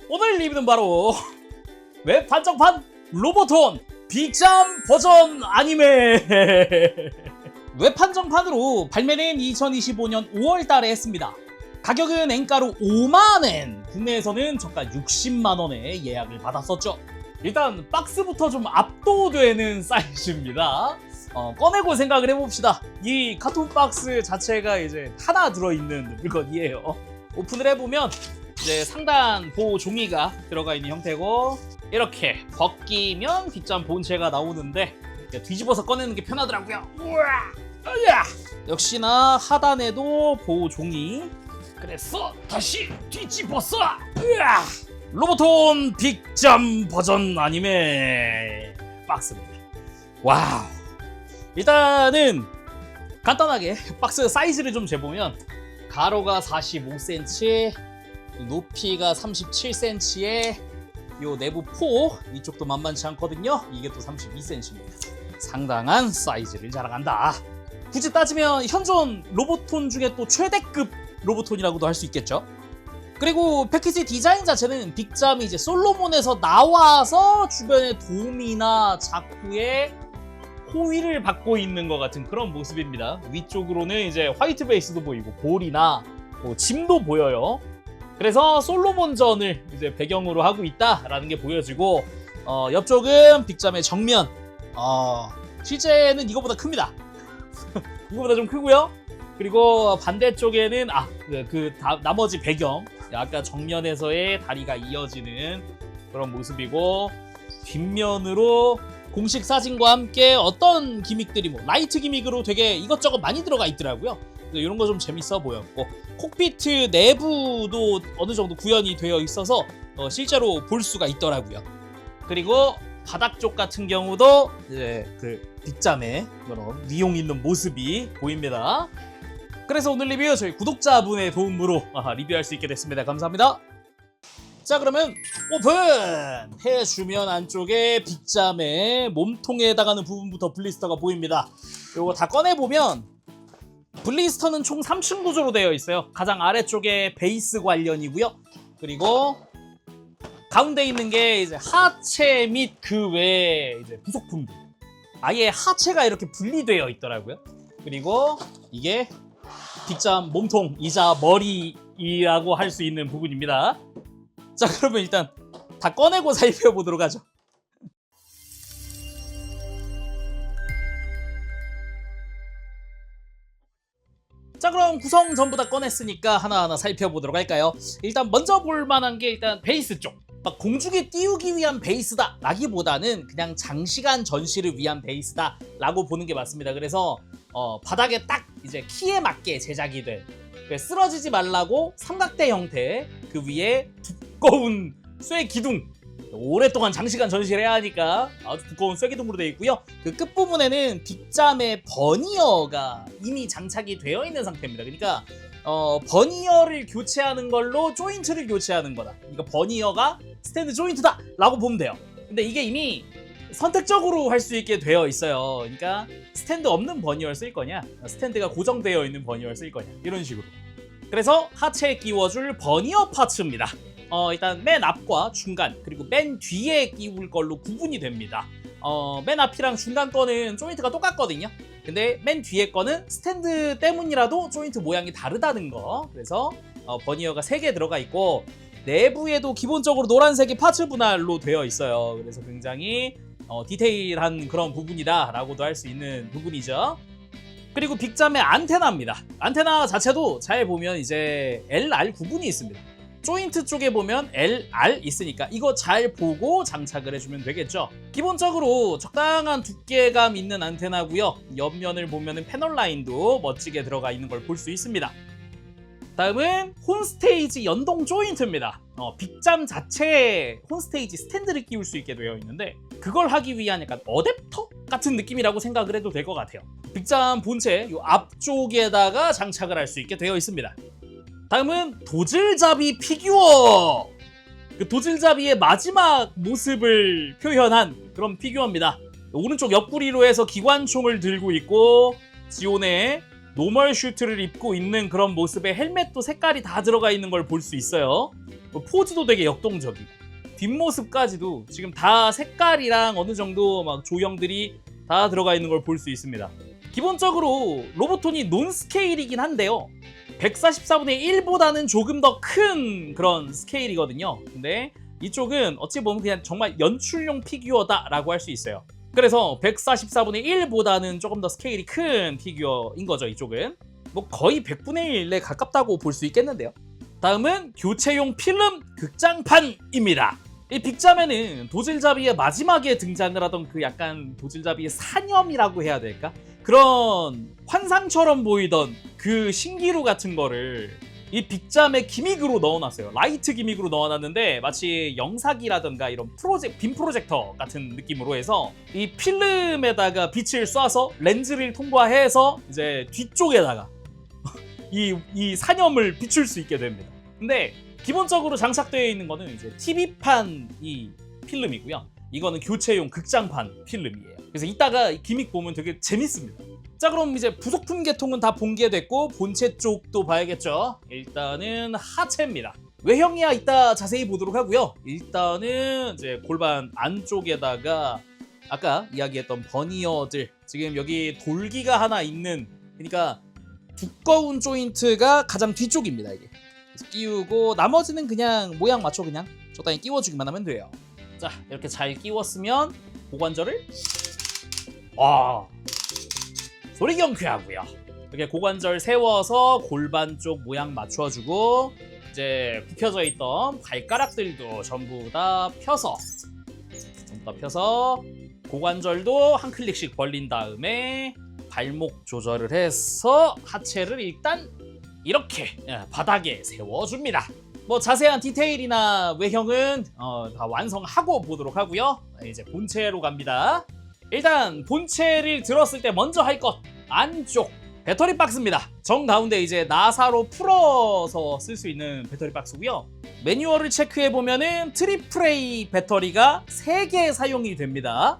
오늘 리뷰는 바로 웹 한정판 로보톤 빅잠 버전 아니메. 웹 한정판으로 발매는 2025년 5월달에 했습니다. 가격은 엔가로 5만엔, 국내에서는 저가 60만원에 예약을 받았었죠. 일단 박스부터 좀 압도되는 사이즈입니다. 꺼내고 생각을 해봅시다. 이 카톤 박스 자체가 이제 하나 들어있는 물건이에요. 오픈을 해보면 이제 상단 보호 종이가 들어가 있는 형태고, 이렇게 벗기면 빅잠 본체가 나오는데 뒤집어서 꺼내는 게 편하더라고요. 우와! 으야! 역시나 하단에도 보호 종이. 그래서 다시 뒤집었어. 으아! 로보톤 빅잠 버전 아니메 박스입니다. 와우. 일단은 간단하게 박스 사이즈를 좀 재보면 가로가 45cm, 높이가 37cm에 요 내부 포 이쪽도 만만치 않거든요. 이게 또 32cm입니다. 상당한 사이즈를 자랑한다. 굳이 따지면 현존 로보톤 중에 또 최대급 로보톤이라고도 할 수 있겠죠. 그리고 패키지 디자인 자체는 빅잠이 이제 솔로몬에서 나와서 주변의 돔이나 자쿠에 호위를 받고 있는 것 같은 그런 모습입니다. 위쪽으로는 이제 화이트 베이스도 보이고 볼이나 짐도 보여요. 그래서 솔로몬전을 이제 배경으로 하고 있다라는 게 보여지고, 옆쪽은 빅잠의 정면. 실제는 이거보다 큽니다. 이거보다 좀 크고요. 그리고 반대쪽에는 나머지 배경, 아까 정면에서의 다리가 이어지는 그런 모습이고, 뒷면으로 공식 사진과 함께 어떤 기믹들이 라이트 기믹으로 되게 이것저것 많이 들어가 있더라고요. 이런 거 좀 재밌어 보였고, 콕피트 내부도 어느 정도 구현이 되어 있어서 실제로 볼 수가 있더라고요. 그리고 바닥 쪽 같은 경우도 이제 그 빅잠의 그런 위용 있는 모습이 보입니다. 그래서 오늘 리뷰 저희 구독자분의 도움으로 리뷰할 수 있게 됐습니다. 감사합니다. 자, 그러면 오픈! 해주면 안쪽에 빅잠의 몸통에 해당하는 부분부터 블리스터가 보입니다. 요거 다 꺼내보면 블리스터는 총 3층 구조로 되어 있어요. 가장 아래쪽에 베이스 관련이고요. 그리고 가운데 있는 게 이제 하체 및 그 외에 이제 부속품들. 아예 하체가 이렇게 분리되어 있더라고요. 그리고 이게 빅잠 몸통이자 머리라고 할 수 있는 부분입니다. 자, 그러면 일단 다 꺼내고 살펴보도록 하죠. 자, 그럼 구성 전부 다 꺼냈으니까 하나하나 살펴보도록 할까요? 일단 먼저 볼 만한 게 일단 베이스 쪽. 막 공중에 띄우기 위한 베이스다 라기보다는 그냥 장시간 전시를 위한 베이스다 라고 보는 게 맞습니다. 그래서 바닥에 딱 이제 키에 맞게 제작이 된, 쓰러지지 말라고 삼각대 형태, 그 위에 두꺼운 쇠 기둥, 오랫동안 장시간 전시를 해야 하니까 아주 두꺼운 쇠 기둥으로 되어 있고요. 그 끝부분에는 빅잠의 버니어가 이미 장착이 되어 있는 상태입니다. 그러니까 버니어를 교체하는 걸로 조인트를 교체하는 거다. 그러니까 버니어가 스탠드 조인트다 라고 보면 돼요. 근데 이게 이미 선택적으로 할 수 있게 되어 있어요. 그러니까 스탠드 없는 버니어를 쓸 거냐, 스탠드가 고정되어 있는 버니어를 쓸 거냐, 이런 식으로. 그래서 하체에 끼워줄 버니어 파츠입니다. 일단 맨 앞과 중간, 그리고 맨 뒤에 끼울 걸로 구분이 됩니다. 맨 앞이랑 중간 거는 조인트가 똑같거든요. 근데 맨 뒤에 거는 스탠드 때문이라도 조인트 모양이 다르다는 거. 그래서 버니어가 3개 들어가 있고, 내부에도 기본적으로 노란색이 파츠 분할로 되어 있어요. 그래서 굉장히 디테일한 그런 부분이다 라고도 할 수 있는 부분이죠. 그리고 빅잠의 안테나입니다. 안테나 자체도 잘 보면 이제 LR 구분이 있습니다. 조인트 쪽에 보면 LR 있으니까 이거 잘 보고 장착을 해주면 되겠죠. 기본적으로 적당한 두께감 있는 안테나고요. 옆면을 보면 패널 라인도 멋지게 들어가 있는 걸 볼 수 있습니다. 다음은 홈스테이지 연동 조인트입니다. 빅잠 자체에 홈스테이지 스탠드를 끼울 수 있게 되어 있는데, 그걸 하기 위한 약간 어댑터 같은 느낌이라고 생각을 해도 될 것 같아요. 빅잠 본체 요 앞쪽에다가 장착을 할 수 있게 되어 있습니다. 다음은 도즐잡이 피규어! 그 도즐잡이의 마지막 모습을 표현한 그런 피규어입니다. 오른쪽 옆구리로 해서 기관총을 들고 있고, 지온의 노멀 슈트를 입고 있는 그런 모습에 헬멧도 색깔이 다 들어가 있는 걸 볼 수 있어요. 포즈도 되게 역동적이고 뒷모습까지도 지금 다 색깔이랑 어느 정도 막 조형들이 다 들어가 있는 걸 볼 수 있습니다. 기본적으로 로보톤이 논스케일이긴 한데요. 144분의 1보다는 조금 더 큰 그런 스케일이거든요. 근데 이쪽은 어찌 보면 그냥 정말 연출용 피규어다라고 할 수 있어요. 그래서 144분의 1보다는 조금 더 스케일이 큰 피규어인 거죠. 이쪽은 뭐 거의 100분의 1에 가깝다고 볼 수 있겠는데요. 다음은 교체용 필름 극장판입니다. 이 빅잠에는 도질잡이의 마지막에 등장을 하던 그 약간 도질잡이의 사념이라고 해야 될까? 그런 환상처럼 보이던 그 신기루 같은 거를 이 빅잠의 기믹으로 넣어놨어요. 라이트 기믹으로 넣어놨는데 마치 영사기라든가 이런 빔 프로젝터 같은 느낌으로 해서 이 필름에다가 빛을 쏴서 렌즈를 통과해서 이제 뒤쪽에다가 이 사념을 비출 수 있게 됩니다. 근데 기본적으로 장착되어 있는 거는 이제 TV판 이 필름이고요. 이거는 교체용 극장판 필름이에요. 그래서 이따가 기믹 보면 되게 재밌습니다. 자, 그럼 이제 부속품 계통은 다 본게됐고 본체 쪽도 봐야겠죠. 일단은 하체입니다. 외형이야 이따 자세히 보도록 하고요. 일단은 이제 골반 안쪽에다가 아까 이야기했던 버니어들, 지금 여기 돌기가 하나 있는, 그러니까 두꺼운 조인트가 가장 뒤쪽입니다. 이게 그래서 끼우고 나머지는 그냥 모양 맞춰 그냥 적당히 끼워주기만 하면 돼요. 자, 이렇게 잘 끼웠으면 고관절을 소리 경쾌하고요. 이렇게 고관절 세워서 골반 쪽 모양 맞춰주고 이제 굽혀져 있던 발가락들도 전부 다 펴서 고관절도 한 클릭씩 벌린 다음에 발목 조절을 해서 하체를 일단 이렇게 바닥에 세워줍니다. 뭐 자세한 디테일이나 외형은 다 완성하고 보도록 하고요. 이제 본체로 갑니다. 일단 본체를 들었을 때 먼저 할 것, 안쪽 배터리 박스입니다. 정 가운데 이제 나사로 풀어서 쓸 수 있는 배터리 박스고요. 매뉴얼을 체크해 보면은 트리플 배터리가 3개 사용이 됩니다.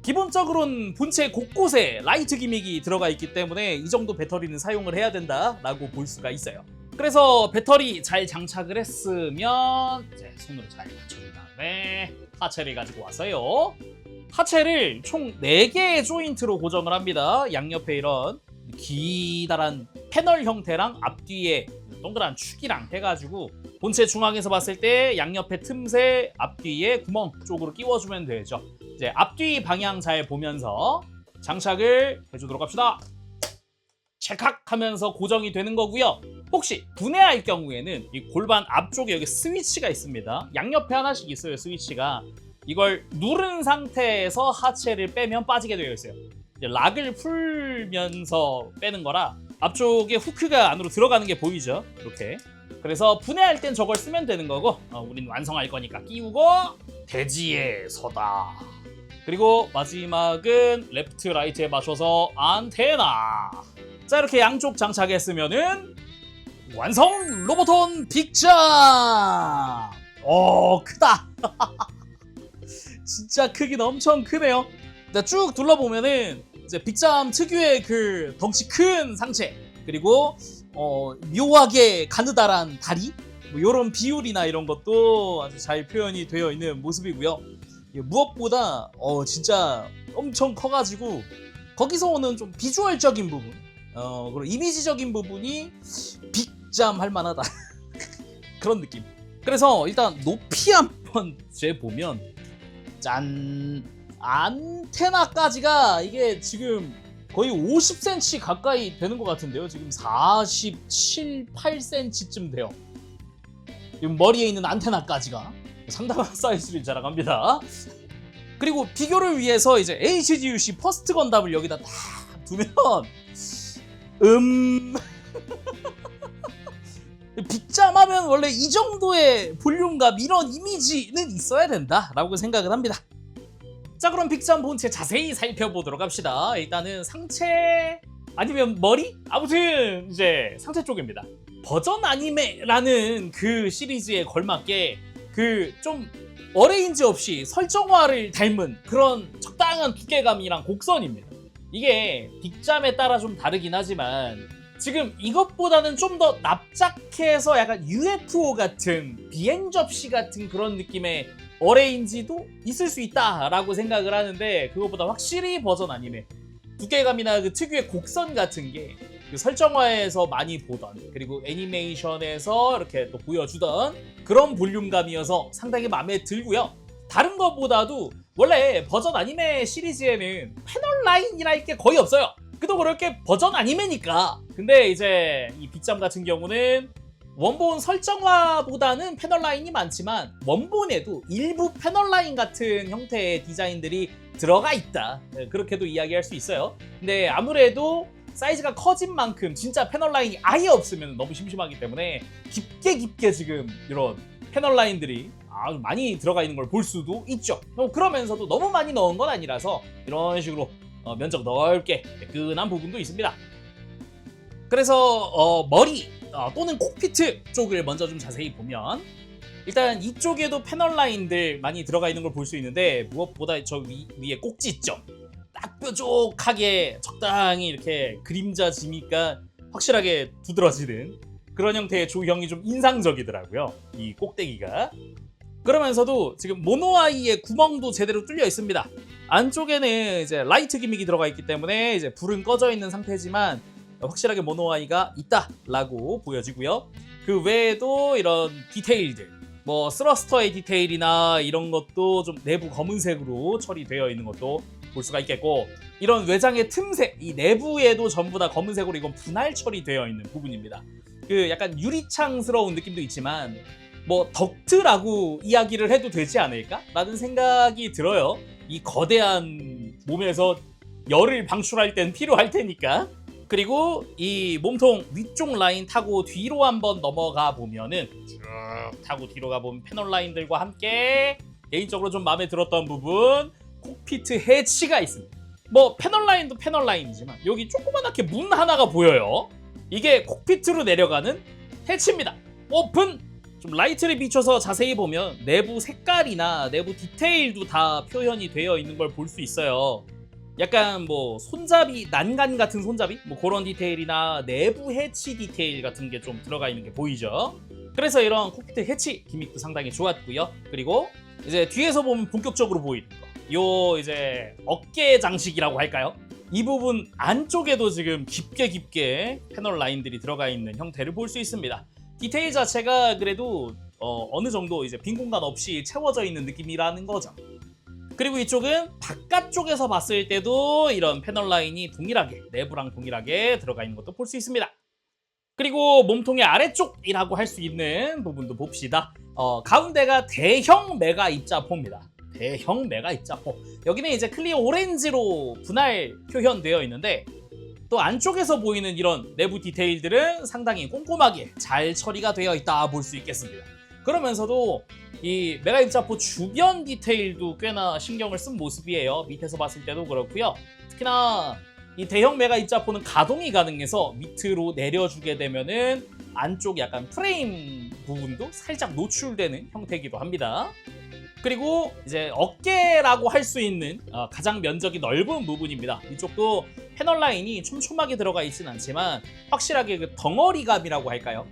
기본적으로는 본체 곳곳에 라이트 기믹이 들어가 있기 때문에 이 정도 배터리는 사용을 해야 된다라고 볼 수가 있어요. 그래서 배터리 잘 장착을 했으면 이제 손으로 잘 맞춰준 다음에 하체를 가지고 와서요. 하체를 총 4개의 조인트로 고정을 합니다. 양옆에 이런 기다란 패널 형태랑 앞뒤에 동그란 축이랑 해가지고 본체 중앙에서 봤을 때 양옆에 틈새 앞뒤에 구멍 쪽으로 끼워주면 되죠. 이제 앞뒤 방향 잘 보면서 장착을 해주도록 합시다. 찰칵하면서 고정이 되는 거고요. 혹시 분해할 경우에는 이 골반 앞쪽에 여기 스위치가 있습니다. 양옆에 하나씩 있어요, 스위치가. 이걸 누른 상태에서 하체를 빼면 빠지게 되어 있어요. 이제 락을 풀면서 빼는 거라 앞쪽에 후크가 안으로 들어가는 게 보이죠? 이렇게. 그래서 분해할 땐 저걸 쓰면 되는 거고 우린 완성할 거니까 끼우고 대지에 서다. 그리고 마지막은 레프트 라이트에 맞춰서 안테나. 자, 이렇게 양쪽 장착했으면은 완성 로보톤 빅잠. 크다. 진짜 크긴 엄청 크네요. 쭉 둘러보면은 이제 빅잠 특유의 그 덩치 큰 상체, 그리고 묘하게 가느다란 다리, 뭐 이런 비율이나 이런 것도 아주 잘 표현이 되어 있는 모습이고요. 무엇보다 진짜 엄청 커가지고 거기서 오는 좀 비주얼적인 부분, 그리고 이미지적인 부분이 빅잠 할 만하다. 그런 느낌. 그래서 일단 높이 한번 재보면 짠! 안테나까지가 이게 지금 거의 50cm 가까이 되는 것 같은데요. 지금 47, 8cm쯤 돼요. 머리에 있는 안테나까지가 상당한 사이즈를 자랑합니다. 그리고 비교를 위해서 이제 HGUC 퍼스트 건담을 여기다 딱 두면 빅잠 하면 원래 이 정도의 볼륨감, 이런 이미지는 있어야 된다라고 생각을 합니다. 자, 그럼 빅잠 본체 자세히 살펴보도록 합시다. 일단은 상체 아니면 머리? 아무튼 이제 상체 쪽입니다. 버전 아니메라는 그 시리즈에 걸맞게 그 좀 어레인지 없이 설정화를 닮은 그런 적당한 두께감이랑 곡선입니다. 이게 빅잠에 따라 좀 다르긴 하지만 지금 이것보다는 좀 더 납작해서 약간 UFO 같은 비행 접시 같은 그런 느낌의 어레인지도 있을 수 있다라고 생각을 하는데, 그것보다 확실히 버전 아니메 두께감이나 그 특유의 곡선 같은 게 그 설정화에서 많이 보던, 그리고 애니메이션에서 이렇게 또 보여주던 그런 볼륨감이어서 상당히 마음에 들고요. 다른 것보다도 원래 버전 아니메 시리즈에는 패널 라인이랄 게 거의 없어요. 그도 그렇게 버전 아니메니까. 근데 이제 이 빅잠 같은 경우는 원본 설정화보다는 패널 라인이 많지만 원본에도 일부 패널 라인 같은 형태의 디자인들이 들어가 있다, 그렇게도 이야기할 수 있어요. 근데 아무래도 사이즈가 커진 만큼 진짜 패널 라인이 아예 없으면 너무 심심하기 때문에 깊게 지금 이런 패널 라인들이 아주 많이 들어가 있는 걸 볼 수도 있죠. 그러면서도 너무 많이 넣은 건 아니라서 이런 식으로 면적 넓게 매끈한 부분도 있습니다. 그래서 머리 또는 콕피트 쪽을 먼저 좀 자세히 보면, 일단 이쪽에도 패널 라인들 많이 들어가 있는 걸 볼 수 있는데, 무엇보다 저 위에 꼭지 있죠. 딱 뾰족하게 적당히 이렇게 그림자 지니까 확실하게 두드러지는 그런 형태의 조형이 좀 인상적이더라고요, 이 꼭대기가. 그러면서도 지금 모노아이의 구멍도 제대로 뚫려 있습니다. 안쪽에는 이제 라이트 기믹이 들어가 있기 때문에 이제 불은 꺼져 있는 상태지만 확실하게 모노아이가 있다라고 보여지고요. 그 외에도 이런 디테일들, 뭐 스러스터의 디테일이나 이런 것도 좀 내부 검은색으로 처리되어 있는 것도 볼 수가 있겠고, 이런 외장의 틈새, 이 내부에도 전부 다 검은색으로 이건 분할 처리되어 있는 부분입니다. 그 약간 유리창스러운 느낌도 있지만 뭐 덕트라고 이야기를 해도 되지 않을까? 라는 생각이 들어요. 이 거대한 몸에서 열을 방출할 땐 필요할 테니까. 그리고 이 몸통 위쪽 라인 타고 뒤로 한번 넘어가 보면은 쭉 타고 뒤로 가보면 패널 라인들과 함께 개인적으로 좀 마음에 들었던 부분, 콕피트 해치가 있습니다. 뭐 패널 라인도 패널 라인이지만 여기 조그맣게 문 하나가 보여요. 이게 콕피트로 내려가는 해치입니다. 오픈! 좀 라이트를 비춰서 자세히 보면 내부 색깔이나 내부 디테일도 다 표현이 되어 있는 걸 볼 수 있어요. 약간 뭐 손잡이, 난간 같은 손잡이? 뭐 그런 디테일이나 내부 해치 디테일 같은 게 좀 들어가 있는 게 보이죠. 그래서 이런 콕피트 해치 기믹도 상당히 좋았고요. 그리고 이제 뒤에서 보면 본격적으로 보이는 거, 요 이제 어깨 장식이라고 할까요? 이 부분 안쪽에도 지금 깊게 패널 라인들이 들어가 있는 형태를 볼 수 있습니다. 디테일 자체가 그래도 어느 정도 이제 빈 공간 없이 채워져 있는 느낌이라는 거죠. 그리고 이쪽은 바깥쪽에서 봤을 때도 이런 패널 라인이 동일하게, 내부랑 동일하게 들어가 있는 것도 볼 수 있습니다. 그리고 몸통의 아래쪽이라고 할 수 있는 부분도 봅시다. 가운데가 대형 메가 입자포입니다. 대형 메가 입자포. 여기는 이제 클리어 오렌지로 분할 표현되어 있는데, 또 안쪽에서 보이는 이런 내부 디테일들은 상당히 꼼꼼하게 잘 처리가 되어 있다 볼 수 있겠습니다. 그러면서도 이 메가 입자포 주변 디테일도 꽤나 신경을 쓴 모습이에요. 밑에서 봤을 때도 그렇고요. 특히나 이 대형 메가 입자포는 가동이 가능해서 밑으로 내려주게 되면은 안쪽 약간 프레임 부분도 살짝 노출되는 형태이기도 합니다. 그리고 이제 어깨라고 할 수 있는 가장 면적이 넓은 부분입니다. 이쪽도 패널 라인이 촘촘하게 들어가 있진 않지만 확실하게 그 덩어리감이라고 할까요?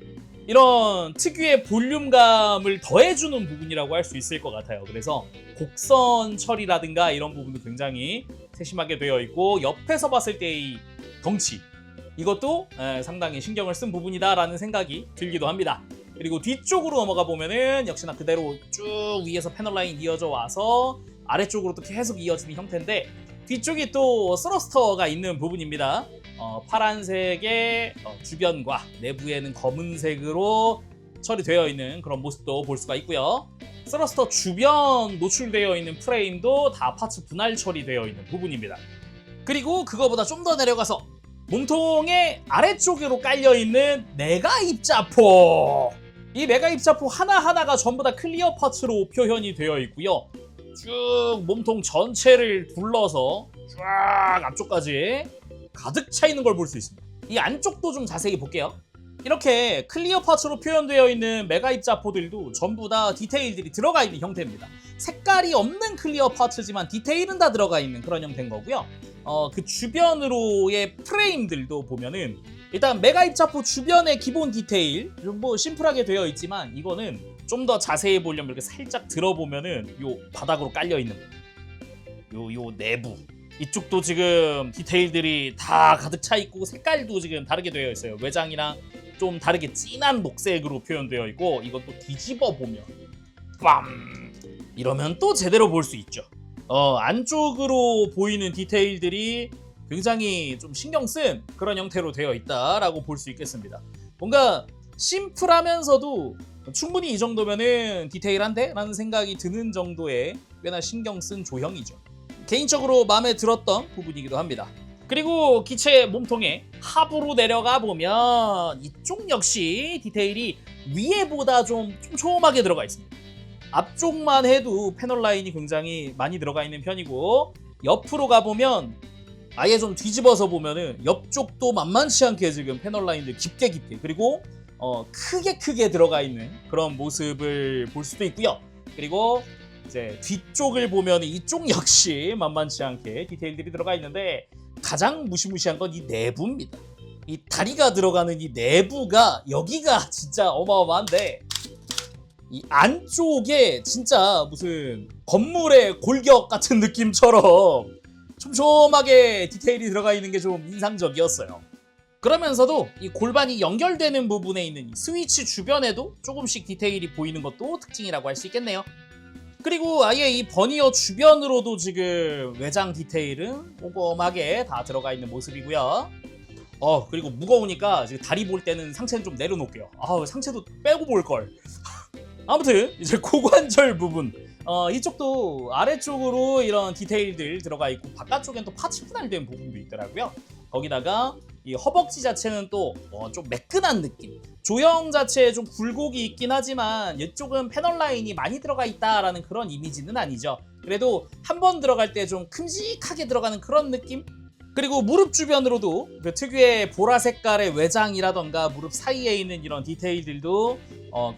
이런 특유의 볼륨감을 더해주는 부분이라고 할 수 있을 것 같아요. 그래서 곡선 처리라든가 이런 부분도 굉장히 세심하게 되어 있고, 옆에서 봤을 때의 덩치, 이것도 상당히 신경을 쓴 부분이다라는 생각이 들기도 합니다. 그리고 뒤쪽으로 넘어가 보면은 역시나 그대로 쭉 위에서 패널 라인 이어져 와서 아래쪽으로 또 계속 이어지는 형태인데, 뒤쪽이 또 스러스터가 있는 부분입니다. 파란색의 주변과 내부에는 검은색으로 처리되어 있는 그런 모습도 볼 수가 있고요. 스러스터 주변 노출되어 있는 프레임도 다 파츠 분할 처리되어 있는 부분입니다. 그리고 그거보다 좀 더 내려가서 몸통의 아래쪽으로 깔려있는 메가 입자포! 이 메가 입자포 하나하나가 전부 다 클리어 파츠로 표현이 되어 있고요. 쭉 몸통 전체를 둘러서 쫙 앞쪽까지 가득 차 있는 걸 볼 수 있습니다. 이 안쪽도 좀 자세히 볼게요. 이렇게 클리어 파츠로 표현되어 있는 메가 입자포들도 전부 다 디테일들이 들어가 있는 형태입니다. 색깔이 없는 클리어 파츠지만 디테일은 다 들어가 있는 그런 형태인 거고요. 그 주변으로의 프레임들도 보면은 일단 메가 입자포 주변의 기본 디테일 좀 뭐 심플하게 되어 있지만 이거는 좀 더 자세히 보려면 이렇게 살짝 들어보면은 요 바닥으로 깔려 있는 요 내부 이쪽도 지금 디테일들이 다 가득 차 있고 색깔도 지금 다르게 되어 있어요. 외장이랑 좀 다르게 진한 녹색으로 표현되어 있고 이것도 뒤집어 보면 빰 이러면 또 제대로 볼 수 있죠. 안쪽으로 보이는 디테일들이 굉장히 좀 신경 쓴 그런 형태로 되어 있다라고 볼 수 있겠습니다. 뭔가 심플하면서도 충분히 이 정도면은 디테일한데? 라는 생각이 드는 정도의 꽤나 신경 쓴 조형이죠. 개인적으로 마음에 들었던 부분이기도 합니다. 그리고 기체 몸통에 하부로 내려가 보면 이쪽 역시 디테일이 위에보다 좀 촘촘하게 들어가 있습니다. 앞쪽만 해도 패널 라인이 굉장히 많이 들어가 있는 편이고 옆으로 가보면 아예 좀 뒤집어서 보면은 옆쪽도 만만치 않게 지금 패널 라인들 깊게 그리고 크게 들어가 있는 그런 모습을 볼 수도 있고요. 그리고 이제 뒤쪽을 보면 이쪽 역시 만만치 않게 디테일들이 들어가 있는데 가장 무시무시한 건 이 내부입니다. 이 다리가 들어가는 이 내부가 여기가 진짜 어마어마한데 이 안쪽에 진짜 무슨 건물의 골격 같은 느낌처럼 촘촘하게 디테일이 들어가 있는 게 좀 인상적이었어요. 그러면서도 이 골반이 연결되는 부분에 있는 이 스위치 주변에도 조금씩 디테일이 보이는 것도 특징이라고 할 수 있겠네요. 그리고 아예 이 버니어 주변으로도 지금 외장 디테일은 꼼꼼하게 다 들어가 있는 모습이고요. 그리고 무거우니까 지금 다리 볼 때는 상체는 좀 내려놓을게요. 상체도 빼고 볼걸. 아무튼 이제 고관절 부분 이쪽도 아래쪽으로 이런 디테일들 들어가 있고 바깥쪽엔 또 파츠 분할된 부분도 있더라고요. 거기다가 이 허벅지 자체는 또 좀 매끈한 느낌. 조형 자체에 좀 굴곡이 있긴 하지만 이쪽은 패널 라인이 많이 들어가 있다라는 그런 이미지는 아니죠. 그래도 한 번 들어갈 때 좀 큼직하게 들어가는 그런 느낌? 그리고 무릎 주변으로도 그 특유의 보라 색깔의 외장이라던가 무릎 사이에 있는 이런 디테일들도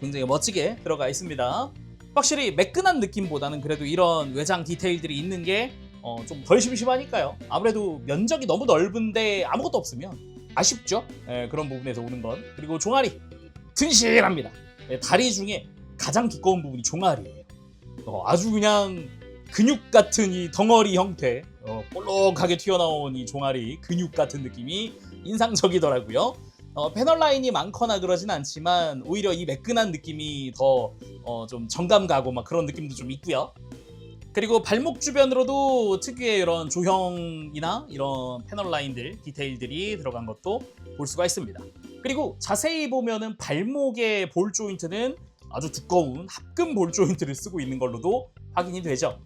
굉장히 멋지게 들어가 있습니다. 확실히 매끈한 느낌보다는 그래도 이런 외장 디테일들이 있는 게 좀 덜 심심하니까요. 아무래도 면적이 너무 넓은데 아무것도 없으면 아쉽죠. 그런 부분에서 오는 건. 그리고 종아리 튼실합니다. 다리 중에 가장 두꺼운 부분이 종아리예요. 아주 그냥 근육 같은 이 덩어리 형태, 볼록하게 튀어나온 이 종아리 근육 같은 느낌이 인상적이더라고요. 패널 라인이 많거나 그러진 않지만 오히려 이 매끈한 느낌이 더 좀 정감 가고 막 그런 느낌도 좀 있고요. 그리고 발목 주변으로도 특유의 이런 조형이나 이런 패널 라인들, 디테일들이 들어간 것도 볼 수가 있습니다. 그리고 자세히 보면은 발목의 볼 조인트는 아주 두꺼운 합금 볼 조인트를 쓰고 있는 걸로도 확인이 되죠.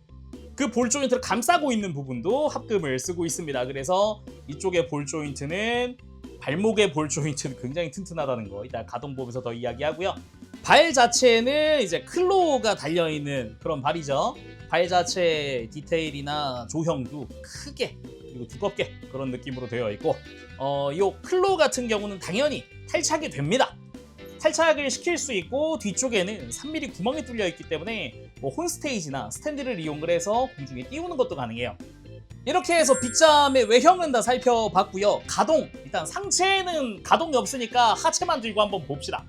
그 볼 조인트를 감싸고 있는 부분도 합금을 쓰고 있습니다. 그래서 이쪽의 볼 조인트는 발목의 볼 조인트는 굉장히 튼튼하다는 거 이따 가동 보면서 더 이야기하고요. 발 자체는 이제 클로우가 달려있는 그런 발이죠. 발 자체 디테일이나 조형도 크게 그리고 두껍게 그런 느낌으로 되어 있고 이 클로우 같은 경우는 당연히 탈착이 됩니다. 탈착을 시킬 수 있고 뒤쪽에는 3mm 구멍이 뚫려 있기 때문에 홈스테이지나 스탠드를 이용을 해서 공중에 띄우는 것도 가능해요. 이렇게 해서 빅잠의 외형은 다 살펴봤고요. 가동! 일단 상체는 가동이 없으니까 하체만 들고 한번 봅시다.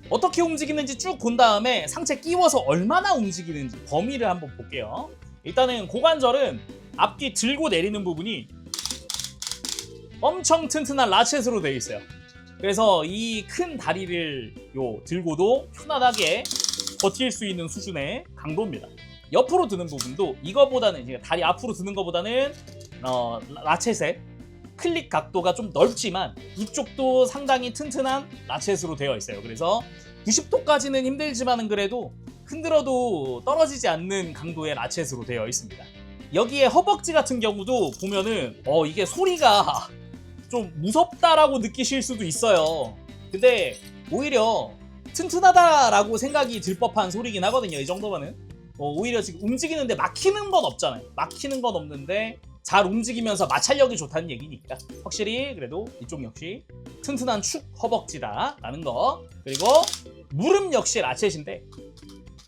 어떻게 움직이는지 쭉 본 다음에 상체 끼워서 얼마나 움직이는지 범위를 한번 볼게요. 일단은 고관절은 앞뒤 들고 내리는 부분이 엄청 튼튼한 라쳇으로 되어 있어요. 그래서 이 큰 다리를 들고도 편안하게 버틸 수 있는 수준의 강도입니다. 옆으로 드는 부분도 이거보다는 이제 다리 앞으로 드는 것보다는 라쳇의 클릭 각도가 좀 넓지만 이쪽도 상당히 튼튼한 라쳇으로 되어 있어요. 그래서 90도까지는 힘들지만은 그래도 흔들어도 떨어지지 않는 강도의 라쳇으로 되어 있습니다. 여기에 허벅지 같은 경우도 보면은 이게 소리가 좀 무섭다라고 느끼실 수도 있어요. 근데 오히려 튼튼하다라고 생각이 들 법한 소리긴 하거든요. 이 정도면은 오히려 지금 움직이는데 막히는 건 없잖아요. 막히는 건 없는데 잘 움직이면서 마찰력이 좋다는 얘기니까 확실히 그래도 이쪽 역시 튼튼한 축 허벅지다라는 거. 그리고 무릎 역시 라쳇인데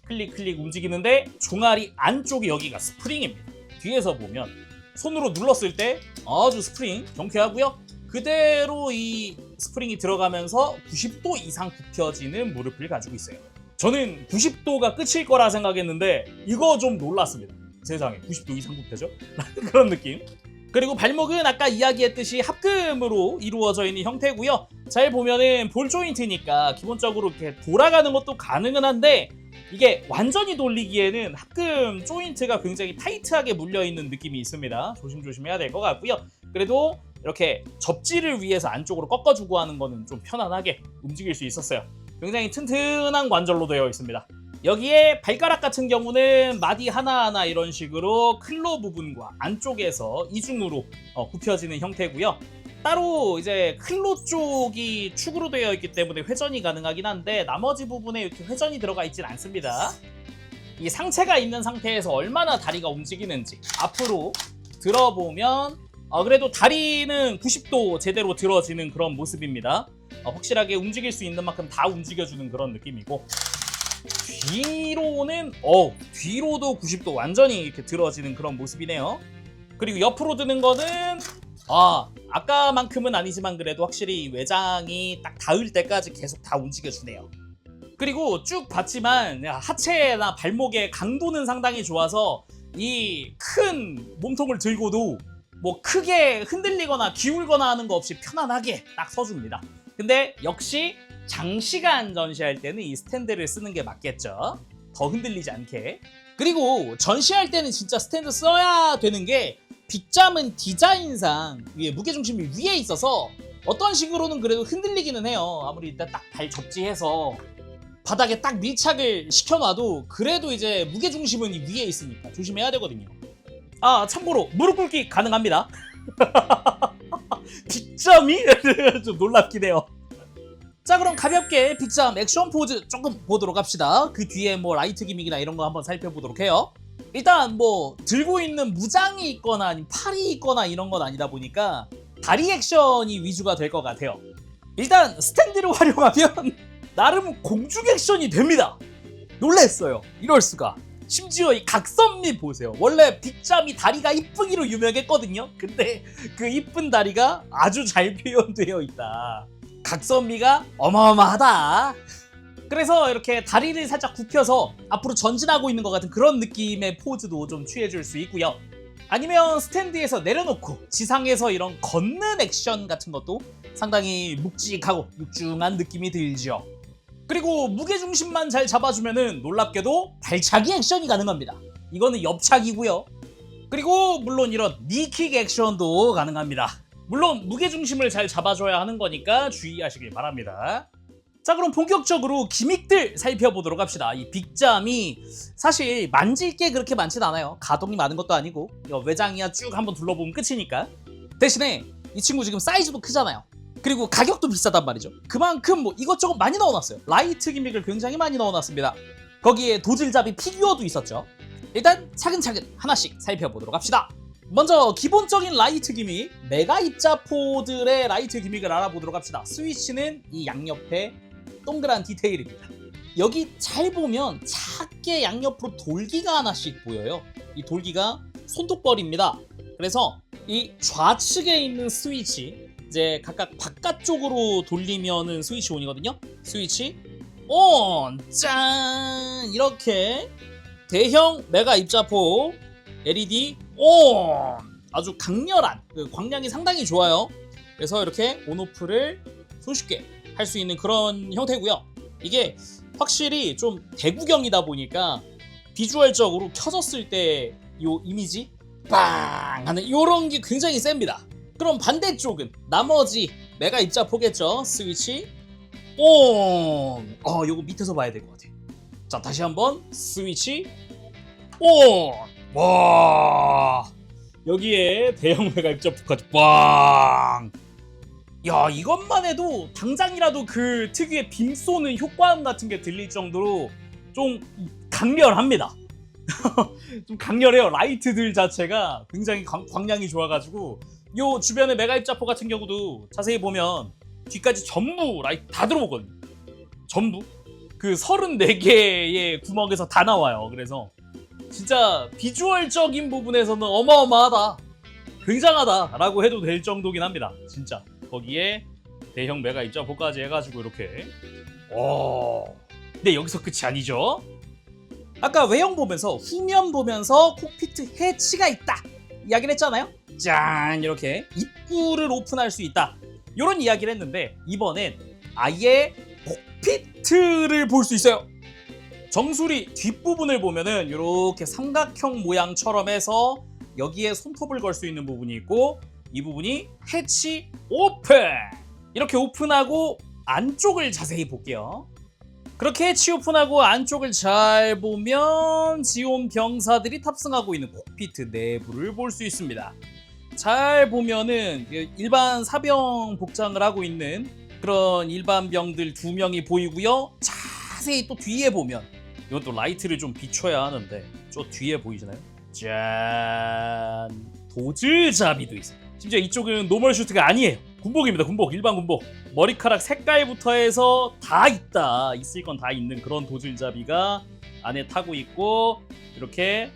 클릭 움직이는데 종아리 안쪽이 여기가 스프링입니다. 뒤에서 보면 손으로 눌렀을 때 아주 스프링 경쾌하고요. 그대로 이 스프링이 들어가면서 90도 이상 굽혀지는 무릎을 가지고 있어요. 저는 90도가 끝일 거라 생각했는데 이거 좀 놀랐습니다. 세상에 90도 이상 굽혀져? 그런 느낌. 그리고 발목은 아까 이야기했듯이 합금으로 이루어져 있는 형태고요. 잘 보면은 볼 조인트니까 기본적으로 이렇게 돌아가는 것도 가능은 한데 이게 완전히 돌리기에는 합금 조인트가 굉장히 타이트하게 물려있는 느낌이 있습니다. 조심조심 해야 될 것 같고요. 그래도 이렇게 접지를 위해서 안쪽으로 꺾어주고 하는 거는 좀 편안하게 움직일 수 있었어요. 굉장히 튼튼한 관절로 되어 있습니다. 여기에 발가락 같은 경우는 마디 하나하나 이런 식으로 클로 부분과 안쪽에서 이중으로 굽혀지는 형태고요. 따로 이제 클로 쪽이 축으로 되어 있기 때문에 회전이 가능하긴 한데 나머지 부분에 이렇게 회전이 들어가 있진 않습니다. 이 상체가 있는 상태에서 얼마나 다리가 움직이는지 앞으로 들어보면 그래도 다리는 90도 제대로 들어지는 그런 모습입니다. 확실하게 움직일 수 있는 만큼 다 움직여주는 그런 느낌이고 뒤로는 뒤로도 90도 완전히 이렇게 들어지는 그런 모습이네요. 그리고 옆으로 드는 거는 아까만큼은 아니지만 그래도 확실히 외장이 딱 닿을 때까지 계속 다 움직여주네요. 그리고 쭉 봤지만 하체나 발목의 강도는 상당히 좋아서 이 큰 몸통을 들고도 뭐 크게 흔들리거나 기울거나 하는 거 없이 편안하게 딱 서줍니다. 근데 역시 장시간 전시할 때는 이 스탠드를 쓰는 게 맞겠죠. 더 흔들리지 않게. 그리고 전시할 때는 진짜 스탠드 써야 되는 게 빅잠은 디자인상 무게중심이 위에 있어서 어떤 식으로는 그래도 흔들리기는 해요. 아무리 일단 딱 발 접지해서 바닥에 딱 밀착을 시켜놔도 그래도 이제 무게중심은 위에 있으니까 조심해야 되거든요. 참고로 무릎 꿇기 가능합니다. 빅잠이? 좀 놀랍긴 해요. 자, 그럼 가볍게 빅잠 액션 포즈 조금 보도록 합시다. 그 뒤에 뭐 라이트 기믹이나 이런 거 한번 살펴보도록 해요. 일단 뭐 들고 있는 무장이 있거나 아니면 팔이 있거나 이런 건 아니다 보니까 다리 액션이 위주가 될 것 같아요. 일단 스탠드를 활용하면 나름 공중 액션이 됩니다. 놀랬어요. 이럴 수가. 심지어 이 각선미 보세요. 원래 빅잠이 다리가 이쁘기로 유명했거든요. 근데 그 이쁜 다리가 아주 잘 표현되어 있다. 각선미가 어마어마하다. 그래서 이렇게 다리를 살짝 굽혀서 앞으로 전진하고 있는 것 같은 그런 느낌의 포즈도 좀 취해줄 수 있고요. 아니면 스탠드에서 내려놓고 지상에서 이런 걷는 액션 같은 것도 상당히 묵직하고 육중한 느낌이 들죠. 그리고 무게중심만 잘 잡아주면은 놀랍게도 발차기 액션이 가능합니다. 이거는 옆차기고요. 그리고 물론 이런 니킥 액션도 가능합니다. 물론 무게중심을 잘 잡아줘야 하는 거니까 주의하시길 바랍니다. 자, 그럼 본격적으로 기믹들 살펴보도록 합시다. 이 빅잠이 사실 만질 게 그렇게 많진 않아요. 가동이 많은 것도 아니고 외장이야 쭉 한번 둘러보면 끝이니까. 대신에 이 친구 지금 사이즈도 크잖아요. 그리고 가격도 비싸단 말이죠. 그만큼 뭐 이것저것 많이 넣어놨어요. 라이트 기믹을 굉장히 많이 넣어놨습니다. 거기에 도질잡이 피규어도 있었죠. 일단 차근차근 하나씩 살펴보도록 합시다. 먼저 기본적인 라이트 기믹, 메가 입자포들의 라이트 기믹을 알아보도록 합시다. 스위치는 이 양옆에 동그란 디테일입니다. 여기 잘 보면 작게 양옆으로 돌기가 하나씩 보여요. 이 돌기가 손톱벌입니다. 그래서 이 좌측에 있는 스위치, 이제 각각 바깥쪽으로 돌리면은 스위치 온이거든요. 스위치 온! 짠! 이렇게 대형 메가 입자포 LED 온! 아주 강렬한 광량이 상당히 좋아요. 그래서 이렇게 온오프를 손쉽게 할 수 있는 그런 형태고요. 이게 확실히 좀 대구경이다 보니까 비주얼적으로 켜졌을 때 이 이미지 빵! 하는 이런 게 굉장히 셉니다. 그럼 반대쪽은 나머지 메가 입자포겠죠. 스위치 온! 요거 밑에서 봐야 될 것 같아요. 자, 다시 한번 스위치 온! 와! 여기에 대형 메가 입자포까지 빵! 야, 이것만 해도 당장이라도 그 특유의 빔 쏘는 효과음 같은 게 들릴 정도로 좀 강렬합니다. 좀 강렬해요. 라이트들 자체가 굉장히 광량이 좋아가지고 요 주변의 메가 입자포 같은 경우도 자세히 보면 뒤까지 전부 라이트 다 들어오거든요. 전부 그 34개의 구멍에서 다 나와요. 그래서 진짜 비주얼적인 부분에서는 어마어마하다. 굉장하다라고 해도 될 정도긴 합니다. 진짜 거기에 대형 메가 입자포까지 해가지고 이렇게. 근데 여기서 끝이 아니죠. 아까 외형 보면서 후면 보면서 콕피트 해치가 있다 이야기를 했잖아요. 짠, 이렇게 입구를 오픈할 수 있다 이런 이야기를 했는데, 이번엔 아예 콕피트를 볼 수 있어요. 정수리 뒷부분을 보면은 이렇게 삼각형 모양처럼 해서 여기에 손톱을 걸 수 있는 부분이 있고, 이 부분이 해치 오픈! 이렇게 오픈하고 안쪽을 자세히 볼게요. 그렇게 해치 오픈하고 안쪽을 잘 보면 지온 병사들이 탑승하고 있는 콕피트 내부를 볼 수 있습니다. 잘 보면은 일반 사병 복장을 하고 있는 그런 일반 병들 2명이 보이고요. 자세히 또 뒤에 보면, 이건 또 라이트를 좀 비춰야 하는데 저 뒤에 보이시나요? 짠! 도질잡이도 있어요. 심지어 이쪽은 노멀 슈트가 아니에요. 군복입니다. 군복, 일반 군복. 머리카락 색깔부터 해서 다 있다. 있을 건 다 있는 그런 도질잡이가 안에 타고 있고, 이렇게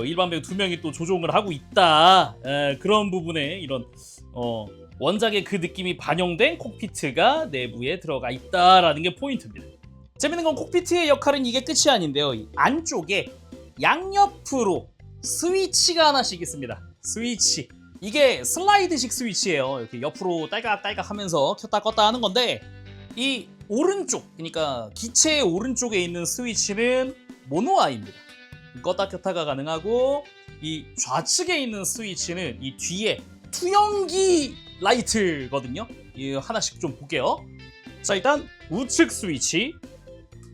일반 배우 2명이 또 조종을 하고 있다. 그런 부분에 이런 원작의 그 느낌이 반영된 콕피트가 내부에 들어가 있다라는 게 포인트입니다. 재밌는 건 콕피트의 역할은 이게 끝이 아닌데요. 이 안쪽에 양옆으로 스위치가 하나씩 있습니다. 스위치. 이게 슬라이드식 스위치예요. 이렇게 옆으로 딸깍딸깍 하면서 켰다 껐다 하는 건데, 이 오른쪽, 그러니까 기체의 오른쪽에 있는 스위치는 모노아이입니다. 껐다 켰다가 가능하고, 이 좌측에 있는 스위치는 이 뒤에 투영기 라이트거든요. 이 하나씩 좀 볼게요. 자, 일단 우측 스위치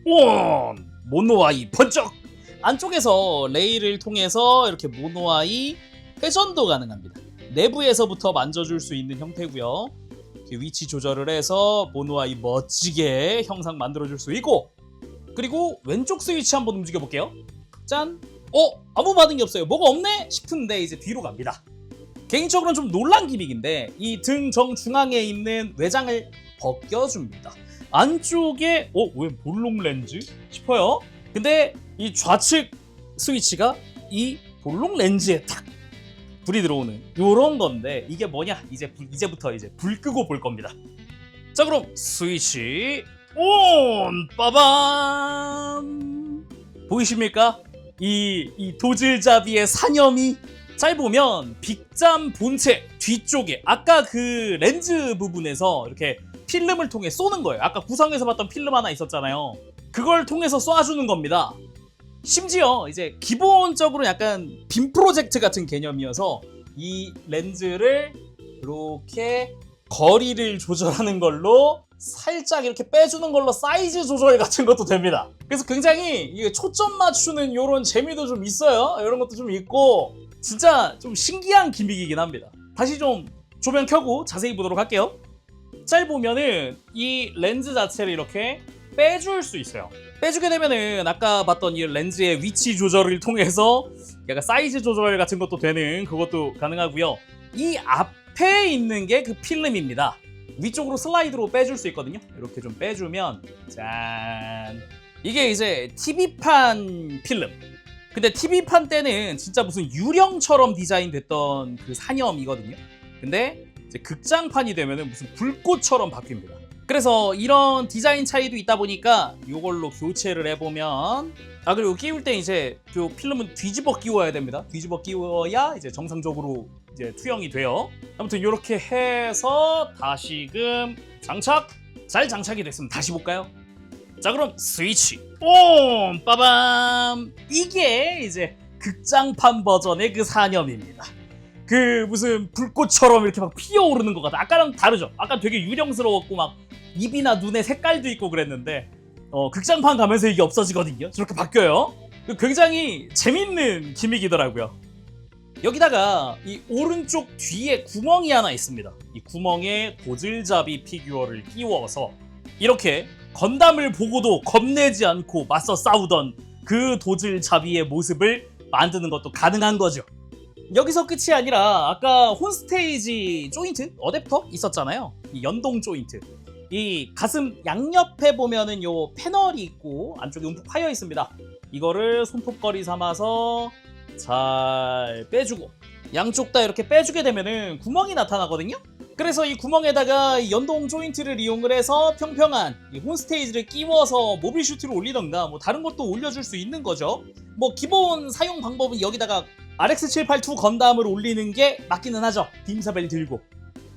온! 모노아이 번쩍! 안쪽에서 레일을 통해서 이렇게 모노아이 회전도 가능합니다. 내부에서부터 만져줄 수 있는 형태고요. 이렇게 위치 조절을 해서 모노아이 멋지게 형상 만들어줄 수 있고, 그리고 왼쪽 스위치 한번 움직여 볼게요. 짠! 아무 반응이 없어요. 뭐가 없네? 싶은데 이제 뒤로 갑니다. 개인적으로는 좀 놀란 기믹인데, 이 등 정중앙에 있는 외장을 벗겨줍니다. 안쪽에 왜 볼록 렌즈? 싶어요. 근데 이 좌측 스위치가 이 볼록 렌즈에 탁 불이 들어오는 요런 건데, 이게 뭐냐? 이제부터 이제 불 끄고 볼 겁니다. 자, 그럼 스위치 온! 빠밤! 보이십니까? 이 도질잡이의 사념이 잘 보면 빅잠 본체 뒤쪽에 아까 그 렌즈 부분에서 이렇게 필름을 통해 쏘는 거예요. 아까 구성에서 봤던 필름 하나 있었잖아요. 그걸 통해서 쏴주는 겁니다. 심지어 이제 기본적으로 약간 빔 프로젝트 같은 개념이어서 이 렌즈를 이렇게 거리를 조절하는 걸로 살짝 이렇게 빼주는 걸로 사이즈 조절 같은 것도 됩니다. 그래서 굉장히 이게 초점 맞추는 이런 재미도 좀 있어요. 이런 것도 좀 있고 진짜 좀 신기한 기믹이긴 합니다. 다시 좀 조명 켜고 자세히 보도록 할게요. 잘 보면은 이 렌즈 자체를 이렇게 빼줄 수 있어요. 빼주게 되면은 아까 봤던 이 렌즈의 위치 조절을 통해서 약간 사이즈 조절 같은 것도 되는 그것도 가능하고요. 이 앞에 있는 게 그 필름입니다. 위쪽으로 슬라이드로 빼줄 수 있거든요. 이렇게 좀 빼주면 짠, 이게 이제 TV판 필름. 근데 TV판 때는 진짜 무슨 유령처럼 디자인됐던 그 사념이거든요. 근데 이제 극장판이 되면은 무슨 불꽃처럼 바뀝니다. 그래서 이런 디자인 차이도 있다 보니까 이걸로 교체를 해보면, 그리고 끼울 때 이제 그 필름은 뒤집어 끼워야 됩니다. 뒤집어 끼워야 이제 정상적으로 이제 투영이 돼요. 아무튼 이렇게 해서 다시금 장착! 잘 장착이 됐으면 다시 볼까요? 자, 그럼 스위치 온! 빠밤! 이게 이제 극장판 버전의 그 사념입니다. 그 무슨 불꽃처럼 이렇게 막 피어오르는 것 같아. 아까랑 다르죠? 아까 되게 유령스러웠고 막 입이나 눈의 색깔도 있고 그랬는데 극장판 가면서 이게 없어지거든요. 저렇게 바뀌어요. 굉장히 재밌는 기믹이더라고요. 여기다가 이 오른쪽 뒤에 구멍이 하나 있습니다. 이 구멍에 도질잡이 피규어를 끼워서 이렇게 건담을 보고도 겁내지 않고 맞서 싸우던 그 도질잡이의 모습을 만드는 것도 가능한 거죠. 여기서 끝이 아니라 아까 혼스테이지 조인트, 어댑터 있었잖아요. 이 연동 조인트. 이 가슴 양옆에 보면은 요 패널이 있고 안쪽에 움푹 파여 있습니다. 이거를 손톱걸이 삼아서 잘 빼주고, 양쪽 다 이렇게 빼주게 되면은 구멍이 나타나거든요. 그래서 이 구멍에다가 연동 조인트를 이용을 해서 평평한 이 홈스테이지를 끼워서 모빌 슈트를 올리던가 뭐 다른 것도 올려줄 수 있는 거죠. 뭐 기본 사용 방법은 여기다가 RX782 건담을 올리는 게 맞기는 하죠. 빔사벨 들고.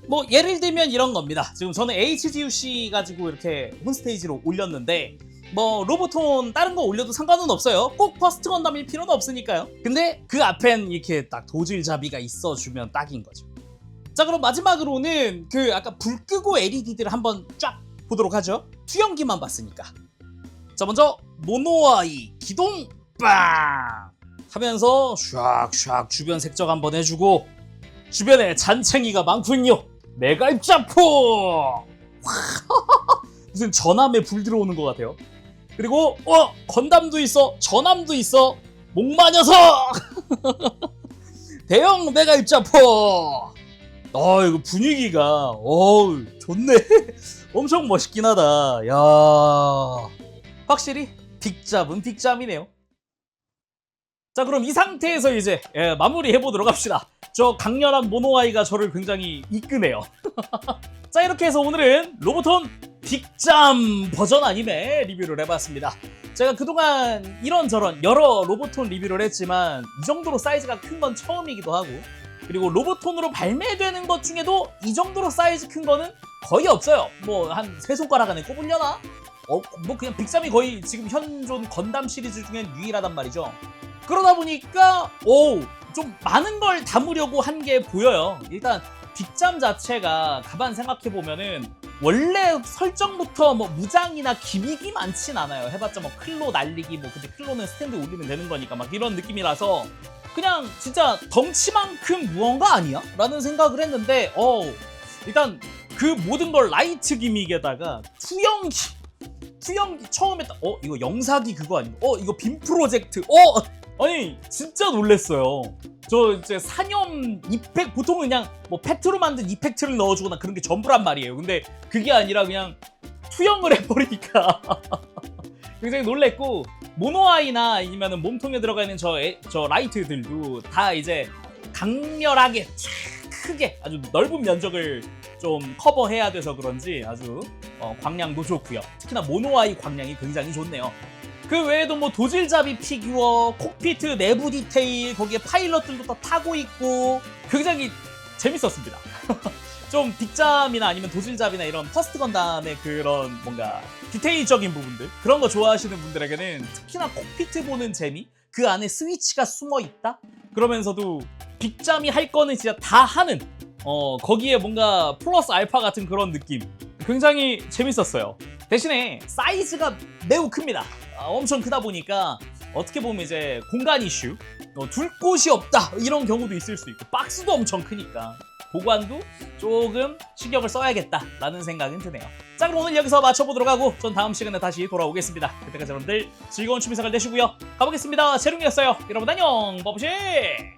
뭐 예를 들면 이런 겁니다. 지금 저는 HGUC 가지고 이렇게 홈스테이지로 올렸는데 뭐 로보톤 다른 거 올려도 상관은 없어요. 꼭 퍼스트 건담일 필요는 없으니까요. 근데 그 앞엔 이렇게 딱 도질잡이가 있어주면 딱인 거죠. 자, 그럼 마지막으로는 그 아까 불 끄고 LED들을 한번 쫙 보도록 하죠. 투영기만 봤으니까. 자, 먼저 모노아이 기동 빵 하면서 샥샥 주변 색적 한번 해주고 주변에 잔챙이가 많군요. 메가 입자포 무슨 전함에 불 들어오는 것 같아요. 그리고 건담도 있어, 전함도 있어, 목마 녀석 대형 메가 입자포. 이거 분위기가 좋네. 엄청 멋있긴 하다. 야, 확실히 빅잡은 빅잡이네요. 자, 그럼 이 상태에서 이제 마무리해보도록 합시다. 저 강렬한 모노아이가 저를 굉장히 이끄네요. 자, 이렇게 해서 오늘은 로보톤 빅잠 버전 아니메 리뷰를 해봤습니다. 제가 그동안 이런저런 여러 로보톤 리뷰를 했지만 이 정도로 사이즈가 큰 건 처음이기도 하고, 그리고 로보톤으로 발매되는 것 중에도 이 정도로 사이즈 큰 거는 거의 없어요. 뭐 한 3손가락 안에 꼽으려나? 뭐 그냥 빅잠이 거의 지금 현존 건담 시리즈 중엔 유일하단 말이죠. 그러다 보니까 좀 많은 걸 담으려고 한 게 보여요. 일단 빅잠 자체가 가만 생각해보면은 원래 설정부터 뭐 무장이나 기믹이 많진 않아요. 해봤자 뭐 클로 날리기, 뭐 근데 클로는 스탠드 올리면 되는 거니까 막 이런 느낌이라서 그냥 진짜 덩치만큼 무언가 아니야? 라는 생각을 했는데 일단 그 모든 걸 라이트 기믹에다가 투영기 처음에 이거 영사기 그거 아니고 이거 빔 프로젝트 아니 진짜 놀랬어요. 저 이제 산염 이펙 보통은 그냥 뭐 페트로 만든 이펙트를 넣어주거나 그런 게 전부란 말이에요. 근데 그게 아니라 그냥 투영을 해버리니까 굉장히 놀랬고, 모노아이나 아니면은 몸통에 들어가 있는 저 라이트들도 다 이제 강렬하게 크게 아주 넓은 면적을 좀 커버해야 돼서 그런지 아주 광량도 좋고요. 특히나 모노아이 광량이 굉장히 좋네요. 그 외에도 뭐 도질잡이 피규어, 콕피트 내부 디테일, 거기에 파일럿들도 다 타고 있고 굉장히 재밌었습니다. 좀 빅잠이나 아니면 도질잡이나 이런 퍼스트 건담의 그런 뭔가 디테일적인 부분들, 그런 거 좋아하시는 분들에게는 특히나 콕피트 보는 재미, 그 안에 스위치가 숨어 있다? 그러면서도 빅잠이 할 거는 진짜 다 하는 거기에 뭔가 플러스 알파 같은 그런 느낌, 굉장히 재밌었어요. 대신에 사이즈가 매우 큽니다. 엄청 크다 보니까 어떻게 보면 이제 공간 이슈, 둘 곳이 없다 이런 경우도 있을 수 있고, 박스도 엄청 크니까 보관도 조금 신경을 써야겠다라는 생각은 드네요. 자, 그럼 오늘 여기서 마쳐보도록 하고 전 다음 시간에 다시 돌아오겠습니다. 그때까지 여러분들 즐거운 취미생활 되시고요. 가보겠습니다. 재롱이었어요. 여러분 안녕. 버브ሼ.